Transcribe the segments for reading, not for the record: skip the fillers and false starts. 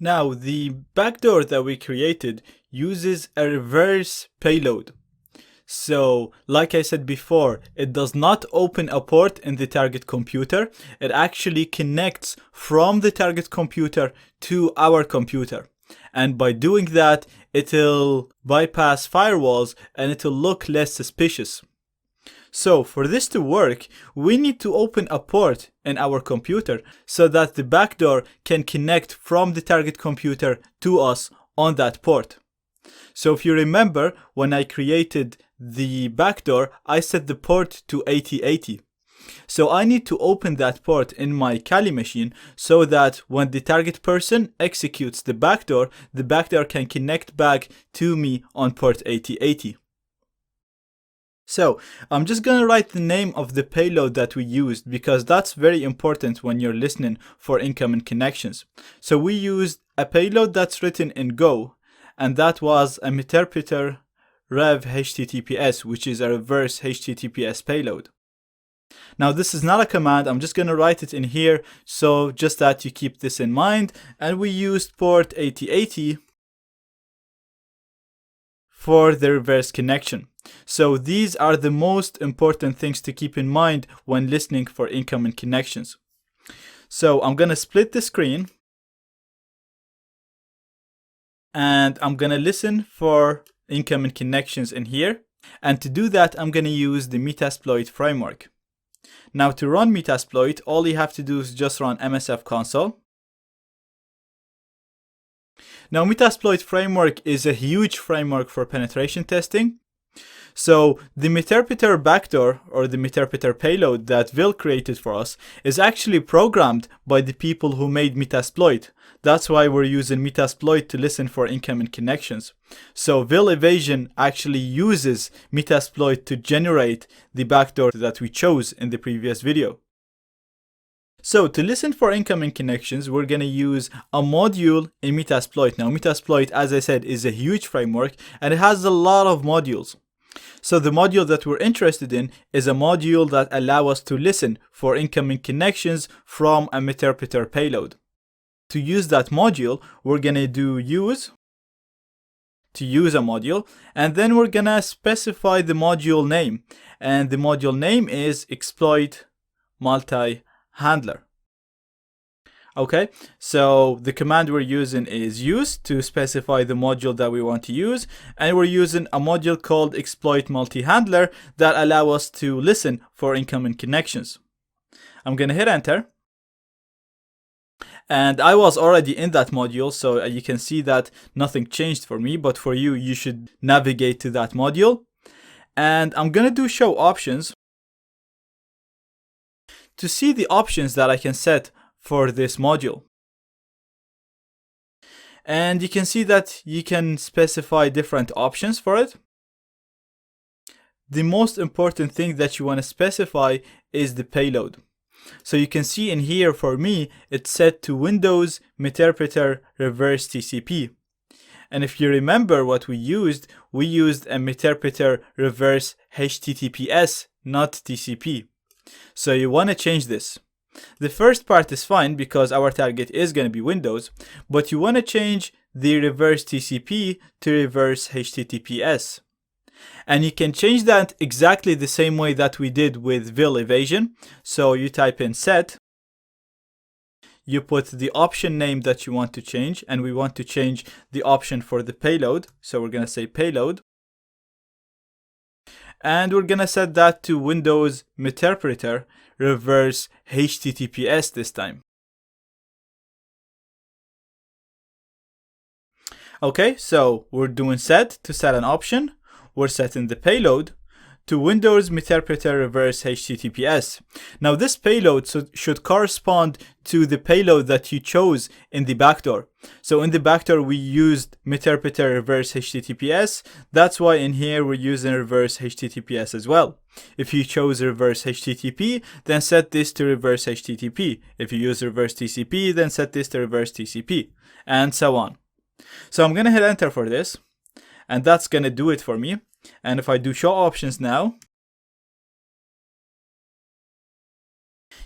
Now, the backdoor that we created uses a reverse payload. So, like I said before, it does not open a port in the target computer. It actually connects from the target computer to our computer. And by doing that, it'll bypass firewalls and it'll look less suspicious. So for this to work, we need to open a port in our computer so that the backdoor can connect from the target computer to us on that port. So if you remember, when I created the backdoor, I set the port to 8080. So I need to open that port in my Kali machine so that when the target person executes the backdoor can connect back to me on port 8080. So I'm just gonna write the name of the payload that we used because that's very important when you're listening for incoming connections. So we used a payload that's written in Go, and that was a Meterpreter Rev HTTPS, which is a reverse HTTPS payload. Now this is not a command, I'm just gonna write it in here, so just that you keep this in mind. And we used port 8080 for the reverse connection. So these are the most important things to keep in mind when listening for incoming connections. So I'm gonna split the screen and I'm gonna listen for incoming connections in here. And to do that, I'm gonna use the Metasploit framework. Now to run Metasploit, all you have to do is just run MSF console. Now Metasploit framework is a huge framework for penetration testing. So the Meterpreter backdoor, or the Meterpreter payload that Vil created for us, is actually programmed by the people who made Metasploit. That's why we're using Metasploit to listen for incoming connections. So Vil Evasion actually uses Metasploit to generate the backdoor that we chose in the previous video. So to listen for incoming connections, we're going to use a module in Metasploit. Now Metasploit, as I said, is a huge framework and it has a lot of modules. So the module that we're interested in is a module that allows us to listen for incoming connections from a Meterpreter payload. To use that module, we're going to do use to use a module, and then we're going to specify the module name. And the module name is exploit multi-handler. Okay, so the command we're using is use to specify the module that we want to use, and we're using a module called exploit multi-handler that allows us to listen for incoming connections. I'm gonna hit enter, and I was already in that module, so you can see that nothing changed for me, but for you, you should navigate to that module. And I'm gonna do show options to see the options that I can set for this module. And you can see that you can specify different options for it. The most important thing that you want to specify is the payload. So you can see in here, for me, it's set to Windows Meterpreter Reverse TCP. And if you remember what we used a Meterpreter Reverse HTTPS, not TCP. So you want to change this. The first part is fine because our target is going to be Windows, but you want to change the reverse TCP to reverse HTTPS. And you can change that exactly the same way that we did with Vil Evasion. So you type in set, you put the option name that you want to change, and we want to change the option for the payload. So we're going to say payload. And we're going to set that to Windows Meterpreter Reverse HTTPS this time. Okay, so we're doing set to set an option. We're setting the payload to Windows Meterpreter Reverse HTTPS. Now this payload should correspond to the payload that you chose in the backdoor. So in the backdoor we used Meterpreter Reverse HTTPS. That's why in here we're using Reverse HTTPS as well. If you chose Reverse HTTP, then set this to Reverse HTTP. If you use Reverse TCP, then set this to Reverse TCP, and so on. So I'm gonna hit enter for this, and that's gonna do it for me. And if I do show options now,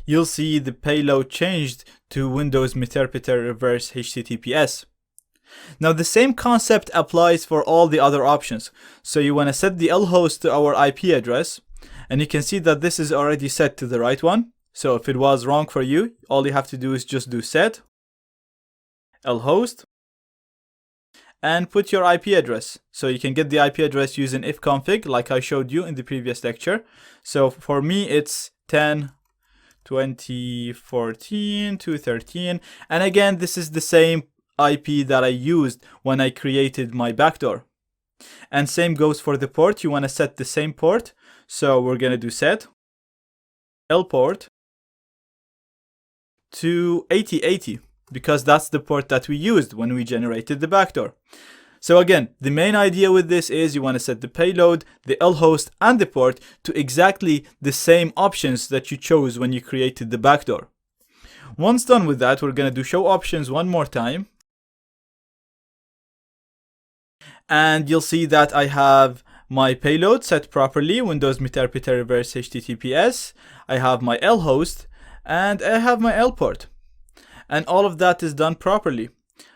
you'll see the payload changed to Windows Meterpreter Reverse HTTPS. Now the same concept applies for all the other options. So you want to set the lhost to our IP address, and you can see that this is already set to the right one. So if it was wrong for you, all you have to do is just do set lhost and put your IP address. So you can get the IP address using ifconfig like I showed you in the previous lecture. So for me it's 10.20.14.213, and again this is the same IP that I used when I created my backdoor. And same goes for the port. You want to set the same port. So we're going to do set lport to 8080 because that's the port that we used when we generated the backdoor. So again, the main idea with this is you want to set the payload, the lhost, and the port to exactly the same options that you chose when you created the backdoor. Once done with that, we're going to do show options one more time. And you'll see that I have my payload set properly, Windows Meterpreter Reverse HTTPS. I have my lhost and I have my lport. And all of that is done properly.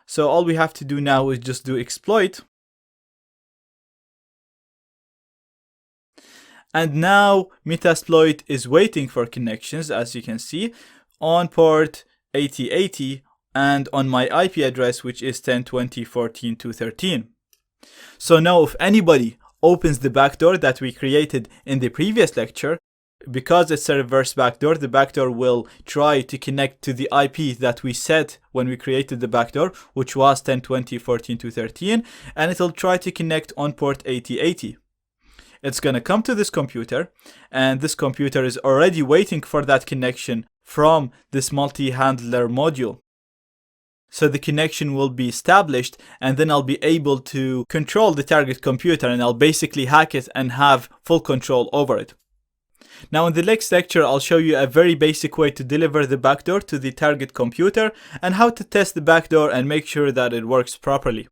So all we have to do now is just do exploit. And now Metasploit is waiting for connections, as you can see, on port 8080 and on my IP address, which is 10.20.14.213. So now if anybody opens the backdoor that we created in the previous lecture, because it's a reverse backdoor, the backdoor will try to connect to the IP that we set when we created the backdoor, which was 10.20.14.213, and it'll try to connect on port 8080. It's going to come to this computer, and this computer is already waiting for that connection from this multi-handler module. So the connection will be established, and then I'll be able to control the target computer, and I'll basically hack it and have full control over it. Now in the next lecture, I'll show you a very basic way to deliver the backdoor to the target computer and how to test the backdoor and make sure that it works properly.